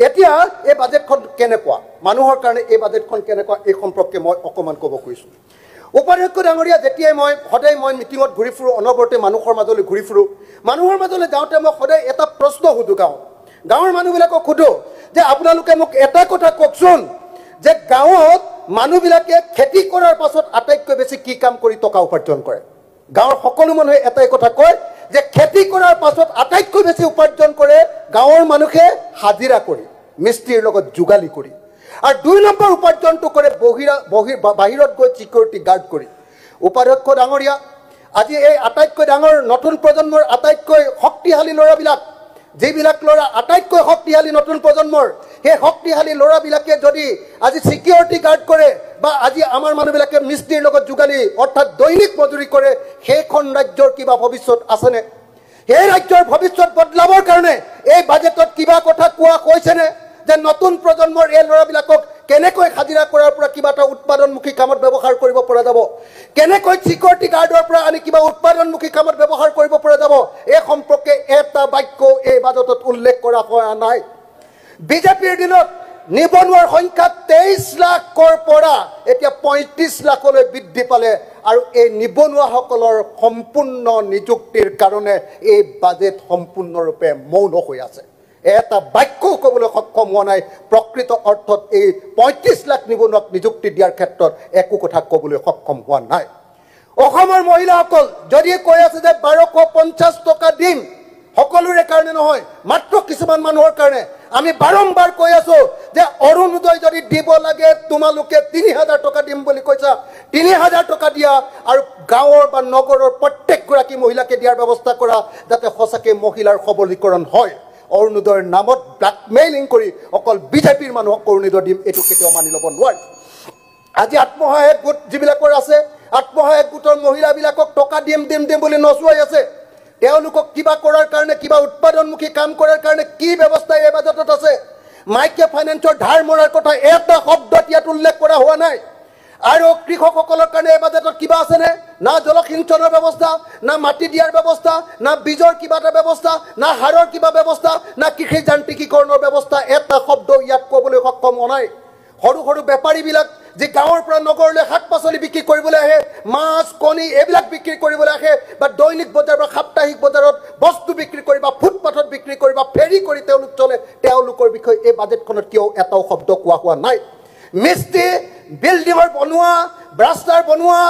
এতিয়া এই বাজেটখন কেনেকুৱা মানুহৰ কাৰণে এই বাজেটখন কেনেকুৱা এই সম্পৰ্কে মই অকমান ক'ব খুজিছোঁ উপাধ্যক্ষ ডাঙৰীয়া যেতিয়াই মই সদায় মই মিটিঙত ঘূৰি ফুৰোঁ অনবৰতে মানুহৰ মাজলৈ ঘূৰি ফুৰোঁ মানুহৰ মাজলৈ যাওঁতে মই সদায় এটা প্ৰশ্ন সুধোঁ গাঁৱৰ মানুহবিলাকক সুধোঁ যে আপোনালোকে মোক এটা কথা কওকচোন যে গাঁৱত মানুহবিলাকে খেতি কৰাৰ পাছত আটাইতকৈ বেছি কি কাম কৰি টকা উপাৰ্জন কৰে গাঁৱৰ সকলো মানুহে এটাই কথা কয় যে খেতি কৰাৰ পাছত আটাইতকৈ বেছি উপাৰ্জন কৰে গাঁৱৰ মানুহে হাজিৰা কৰি মিস্ত্ৰীৰ লগত যোগালী কৰি আৰু ২ নম্বৰ উপাৰ্জনটো কৰে বাহিৰত গৈ সিকিউৰিটি গাৰ্ড কৰি উপাধ্যক্ষ ডাঙৰীয়া আজি এই আটাইতকৈ ডাঙৰ নতুন প্ৰজন্মৰ আটাইতকৈ শক্তিশালী ল'ৰাবিলাক যিবিলাক ল'ৰা আটাইতকৈ শক্তিশালী নতুন প্ৰজন্মৰ সেই শক্তিশালী ল'ৰাবিলাকে যদি আজি সিকিউৰিটি গাৰ্ড কৰে বা আজি আমাৰ মানুহবিলাকে মিস্ত্ৰীৰ লগত যোগালী অৰ্থাৎ দৈনিক মজুৰি কৰে সেইখন ৰাজ্যৰ কিবা ভৱিষ্যত আছেনে সেই ৰাজ্যৰ ভৱিষ্যত বদলাবৰ কাৰণে এই বাজেটত কিবা কথা কোৱা কৈছেনে যে নতুন প্ৰজন্মৰ এই ল'ৰাবিলাকক কেনেকৈ হাজিৰা কৰাৰ পৰা কিবা এটা উৎপাদনমুখী কামত ব্যৱহাৰ কৰিব পৰা যাব কেনেকৈ সিকিউৰিটি গাৰ্ডৰ পৰা আনি কিবা উৎপাদনমুখী কামত ব্যৱহাৰ কৰিব পৰা যাব এই সম্পৰ্কে এটা বাক্য এই বাজেটত উল্লেখ কৰা হোৱা নাই বিজেপিৰ দিনত নিবনুৱাৰ সংখ্যা 23 লাখৰ পৰা এতিয়া 35 লাখলৈ বৃদ্ধি পালে আৰু এই নিবনুৱাসকলৰ সম্পূৰ্ণ নিযুক্তিৰ কাৰণে এই বাজেট সম্পূৰ্ণৰূপে মৌন হৈ আছে এটা বাক্য ক'বলৈ সক্ষম হোৱা নাই প্ৰকৃত অৰ্থত এই 35 লাখ নিবনুৱাক নিযুক্তি দিয়াৰ ক্ষেত্ৰত একো কথা ক'বলৈ সক্ষম হোৱা নাই অসমৰ মহিলাসকল যদি কৈ আছে যে 1250 টকা দিম সকলোৰে কাৰণে নহয় মাত্ৰ কিছুমান মানুহৰ কাৰণে আমি বাৰম্বাৰ কৈ আছো যে অৰুণোদয় যদি দিব লাগে তোমালোকে 3000 টকা দিম বুলি কৈছা 3000 টকা দিয়া আৰু গাঁৱৰ বা নগৰৰ প্ৰত্যেকগৰাকী মহিলাকে দিয়াৰ ব্যৱস্থা কৰা যাতে সঁচাকৈ মহিলাৰ সবলীকৰণ হয় অৰুণোদয়ৰ নামত ব্লেকমেইলিং কৰি অকল বিজেপিৰ মানুহক অৰুণোদয় দিম এইটো কেতিয়াও মানি ল'ব নোৱাৰে আজি আত্মসহায়ক গোট যিবিলাকৰ আছে আত্মসহায়ক গোটৰ মহিলাবিলাকক টকা দিম বুলি নচুৱাই আছে তেওঁলোকক কিবা কৰাৰ কাৰণে কিবা উৎপাদনমুখী কাম কৰাৰ কাৰণে কি ব্যৱস্থা এই বাজেটত আছে মাইক্ৰ' ফাইনেন্সৰ ধাৰ মৰাৰ কথা এটা শব্দ ইয়াত উল্লেখ কৰা হোৱা নাই আৰু কৃষকসকলৰ কাৰণে এই বাজেটত কিবা আছেনে না জলসিঞ্চনৰ ব্যৱস্থা না মাটি দিয়াৰ ব্যৱস্থা না বীজৰ কিবা এটা ব্যৱস্থা না সাৰৰ কিবা ব্যৱস্থা না কৃষি যান্ত্ৰিকীকৰণৰ ব্যৱস্থা এটা শব্দ ইয়াত ক'বলৈ সক্ষম হোৱা নাই সৰু সৰু বেপাৰীবিলাক যে গাঁৱৰ পৰা নগৰলৈ শাক পাচলি বিক্ৰী কৰিবলৈ আহে মাছ কণী এইবিলাক বিক্ৰী কৰিবলৈ আহে বা দৈনিক বজাৰ বা সাপ্তাহিক বজাৰত বস্তু বিক্ৰী কৰি বা ফুটপাথত বিক্ৰী কৰি বা ফেৰী কৰি তেওঁলোক চলে তেওঁলোকৰ বিষয়ে এই বাজেটখনত কিয় এটাও শব্দ কোৱা হোৱা নাই মিস্ত্ৰী বিল্ডিঙৰ বনোৱা ৰাস্তাৰ বনোৱা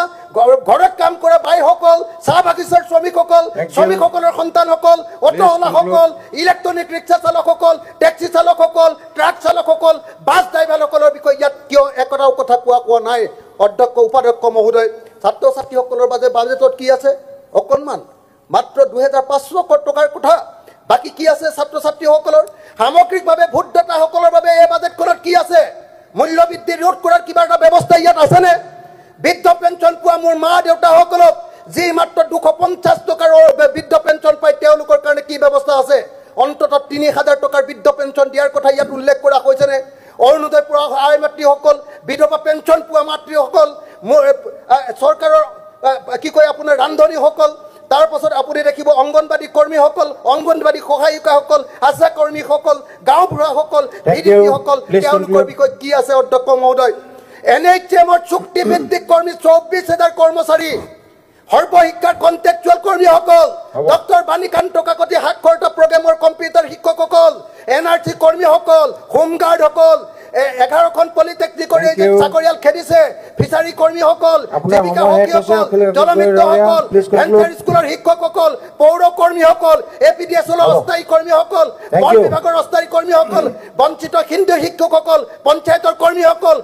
ঘৰত কাম কৰা বাইসকল চাহ বাগিচাৰ শ্ৰমিকসকলৰ সন্তানসকল অটোৱালাসকল ইলেক্ট্ৰনিক ৰিক্সা চালকসকল টেক্সি চালকসকল ট্ৰাক চালকসকল বাছ ড্ৰাইভাৰসকলৰ বিষয়ে ইয়াত কিয় একোটাও কথা কোৱা নাই অধ্যক্ষ উপাধ্যক্ষ মহোদয় ছাত্ৰ ছাত্ৰীসকলৰ বাবে বাজেটত কি আছে অকণমান মাত্ৰ 2500 টকাৰ কথা বাকী কি আছে ছাত্ৰ ছাত্ৰীসকলৰ সামগ্ৰিকভাৱে ভোটদাতাসকলৰ বাবে এই বাজেটখনত কি আছে মূল্যবৃদ্ধি ৰোধ কৰাৰ কিবা এটা ব্যৱস্থা ইয়াত আছেনে বৃদ্ধ পেঞ্চন পোৱা মোৰ মা দেউতাসকলক যি মাত্ৰ 250 টকাৰ বৃদ্ধ পেঞ্চন পায় তেওঁলোকৰ কাৰণে কি ব্যৱস্থা আছে অন্ততঃ 3000 টকাৰ বৃদ্ধ পেঞ্চন দিয়াৰ কথা ইয়াত উল্লেখ কৰা হৈছেনে অৰুণোদয় পোৱা আই মাতৃসকল বিধৱা পেঞ্চন পোৱা মাতৃসকল চৰকাৰৰ কি কয় আপোনাৰ ৰান্ধনীসকল তাৰ পাছত আপুনি দেখিব অংগনবাদী কৰ্মীসকল অংগনবাদী সহায়িকাসকল আশা কৰ্মীসকল গাঁওবুঢ়াসকল ভিডিপিসকল তেওঁলোকৰ বিষয়ে কি আছে অধ্যক্ষ মহোদয় NHMৰ চুক্তিভিত্তিক কৰ্মী 24000 কৰ্মচাৰী সৰ্বশিক্ষাৰ কণ্টেকচুৱেল কৰ্মীসকল ডক্টৰ বাণীকান্ত কাকতি সাক্ষৰতা প্ৰগ্ৰেমৰ কম্পিউটাৰ শিক্ষকসকল NRC কৰ্মীসকল হোমগাৰ্ডসকল 11খন পলিটেকনিকৰ চাকৰিয়াল খেদিছে ফিচাৰী কৰ্মীসকল জীৱিকা সখীসকল জলমিত্ৰসকল হেল্থ স্কুলৰ শিক্ষকসকল পৌৰ কৰ্মীসকল APDSৰ অস্থায়ী কৰ্মীসকল বন বিভাগৰ অস্থায়ী কৰ্মীসকল বঞ্চিত হিন্দু শিক্ষকসকল পঞ্চায়তৰ কৰ্মীসকল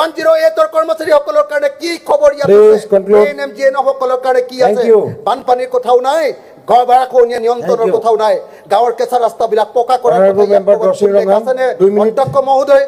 108ৰ কৰ্মচাৰীসকলৰ কাৰণে কি খবৰ ইয়াত আছে NMGNসকলৰ কাৰণে কি আছে বানপানীৰ কথাও নাই ঘৰ ভাড়া খোৱা নিয়ন্ত্ৰণৰ কথাও নাই গাঁৱৰ কেঁচা ৰাস্তাবিলাক পকা কৰাৰ কথা অধ্যক্ষ মহোদয়